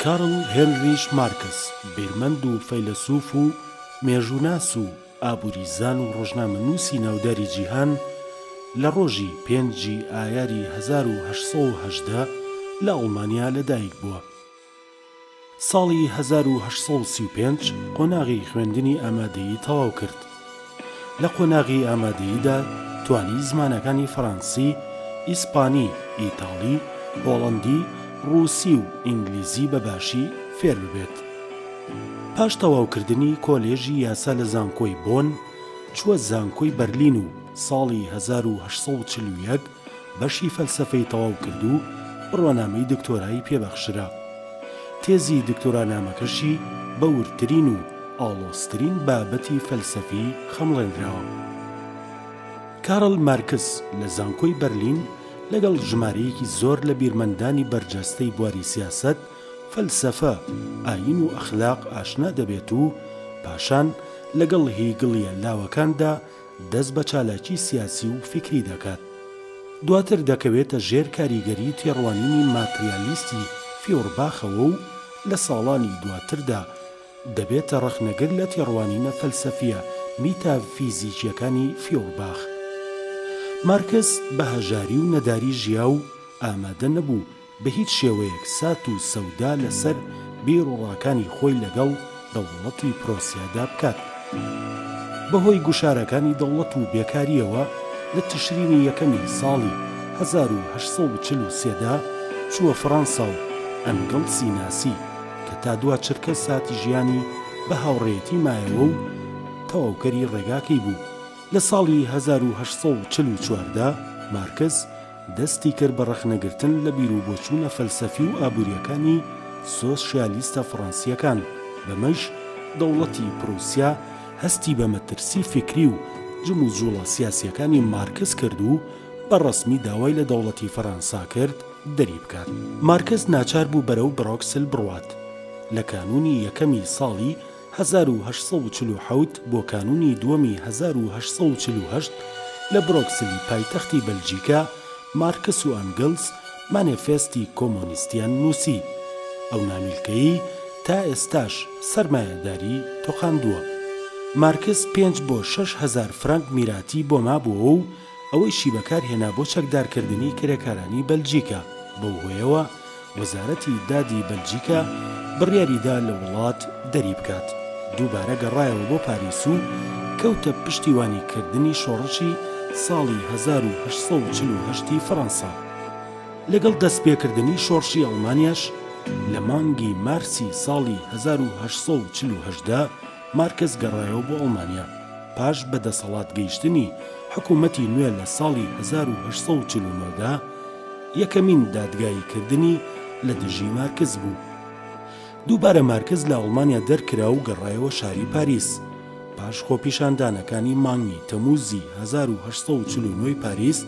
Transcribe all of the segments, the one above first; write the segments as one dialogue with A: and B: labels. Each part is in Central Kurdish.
A: کارل هێنریش مارکس بیرمەند و فەیلسوف و مێژووناس و ئابووریزان و ڕۆژنامەنووسی ناوداری جیهان لە ڕۆژی 5 ئایاری 1818 لە ئەڵمانیا لەدایک بووە. ساڵی 1835 قۆناغی خوێندنی ئامادەیی تەواو کرد. لە قۆناغی ئامادەییدا توانی زمانەکانی فەڕەنسی، ئیسپانی، ئیتاڵی، هۆڵەندی، ڕووسی و ئینگلیزی بەباشی فێر ببێت. پاش تەواوکردنی کۆلێژی یاسا لە زانکۆی بۆن چووە زانکۆی بەرلین و ساڵی 1841 بەشی فەلسەفەی تەواو کرد و بڕوانامەی دکتۆرایی پێبەخشرا. تێزی دکتۆرانامەکەشی بە ورترین و ئاڵۆزترین بابەتی فەلسەفی خەمڵێنراوە. کارل مارکس لە زانکۆی بەرلین لەگەڵ ژمارەیەکی زۆر لە بیرمەندانی بەرجەستەی بواری سیاسەت، فەلسەفە، ئاین و ئەخلاق ئاشنا دەبێت و پاشان لەگەڵ هیگڵیە لاوەکاندا دەست بە چالاکی سیاسی و فکری دەکات. دواتر دەکەوێتە ژێر کاریگەری تێڕوانینی ماتریالیستی فیۆرباخەوە و لە ساڵانی دواتردا دەبێتە ڕەخنەگر لە تێڕوانینە فەلسەفیە میتافیزیکیەکانی فیۆرباخ. مارکس بە هەژاری و نەداری ژیا و ئامادە نەبوو بە هیچ شێوەیەک سات و سەودا لەسەر بیرۆڕاکانی خۆی لەگەڵ دەوڵەتی پرۆسیادا بکات. بەهۆی گوشارەکانی دەوڵەت و بێکاریەوە لە تشرینی یەکەمی ساڵی 1843دا چووە فەڕەنسا و ئەنگڵسی ناسی کە تا دواتر ساتی ژیانی بە هاوڕێیەتی مایەوە و تەواوکەری ڕێگاکەی بوو. لە ساڵی 1844دا مارکس دەستی کرد بە ڕەخنەگرتن لە بیرروبۆچوونە فەلسەفی و ئابووریەکانی سۆسیالیستە فەڕەنسیەکان. بەمەش دەوڵەتی پرۆسیا هەستی بە مەترسی فکری و جم و جوڵە سیاسیەکانی مارکس کرد و بە ڕەسمی داوای لە دەوڵەتی فەڕەنسا کرد دەری بکات. مارکس ناچار بوو بەرەو بڕۆکسل بڕوات. لە کانونی یەکەمی ساڵی 1847 بۆ کانونی دووەمی 1848 لە بڕۆکسلی پایتەختی بەلجیکا مارکس و ئەنگڵس مانیفێستی کۆمۆنیستیان نووسی. ئەو نامیلکەیی تا ئێستاش سەرمایەداری تۆقاندووە. مارکس 5 بۆ 6,000 فرانک میراتی بۆ مابووە و ئەوەیشی بەکارهێنا بۆ چەکدارکردنی کرێکارانی بەلجیکا. بەو هۆیەوە وەزارەتی دادی بەلجیکا بڕیاریدا لە وڵات دەری بکات. دووبارە گەڕایەوە بۆ پاریس و کەوتە پشتیوانیکردنی شۆڕشی ساڵی 1848 فەڕەنسا. لەگەڵ دەستپێکردنی شۆڕشی ئەڵمانیاش لە مانگی مارسی ساڵی 1848دا مارکس گەڕایەوە بۆ ئەڵمانیا. پاش بەدەسەڵات گەیشتنی حکوومەتی نوێ لە ساڵی 1849دا یەکەمین دادگاییکردنی لە دژی مارکس بوو. دووبارە مارکس لە ئەڵمانیا دەرکرا و گەڕایەوە شاری پاریس. پاش خۆپیشاندانەکانی مانگی تەمووزی 1849 پاریس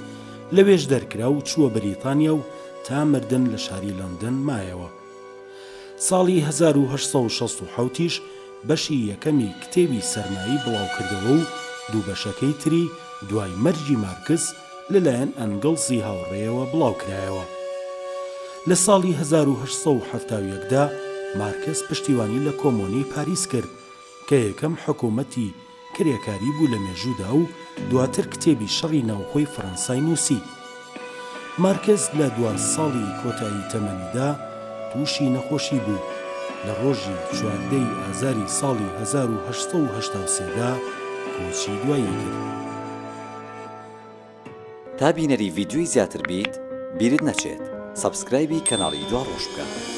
A: لەوێش دەرکرا و چووە بەریتانیا و تا مردن لە شاری لەندەن مایەوە. ساڵی 1867ش بەشی یەکەمی کتێبی سەرمایی بڵاوکردەوە و دوو بەشەکەی تری دوای مەرجی مارکس لەلایەن ئەنگڵسی هاوڕێیەوە بڵاوکرایەوە. لە ساڵی 1871دا مارکس پشتیوانی لە کۆمۆنی پاریس کرد کە یەکەم حکوومەتی کرێکاری بوو لە مێژوودا و دواتر کتێبی شەڕی ناوخۆی فەڕەنسای نووسی. مارکس لە 2 ساڵی کۆتایی تەمەنیدا تووشی نەخۆشی بوو. لە ڕۆژی 14 ئازاری ساڵی 1883دا کۆچی دوایی کرد.
B: تا بینەری ڤیدیۆی زیاتر بیت بیرت نەچێت سەبسکرایبی کەناڵی دوا ڕۆژ بکە.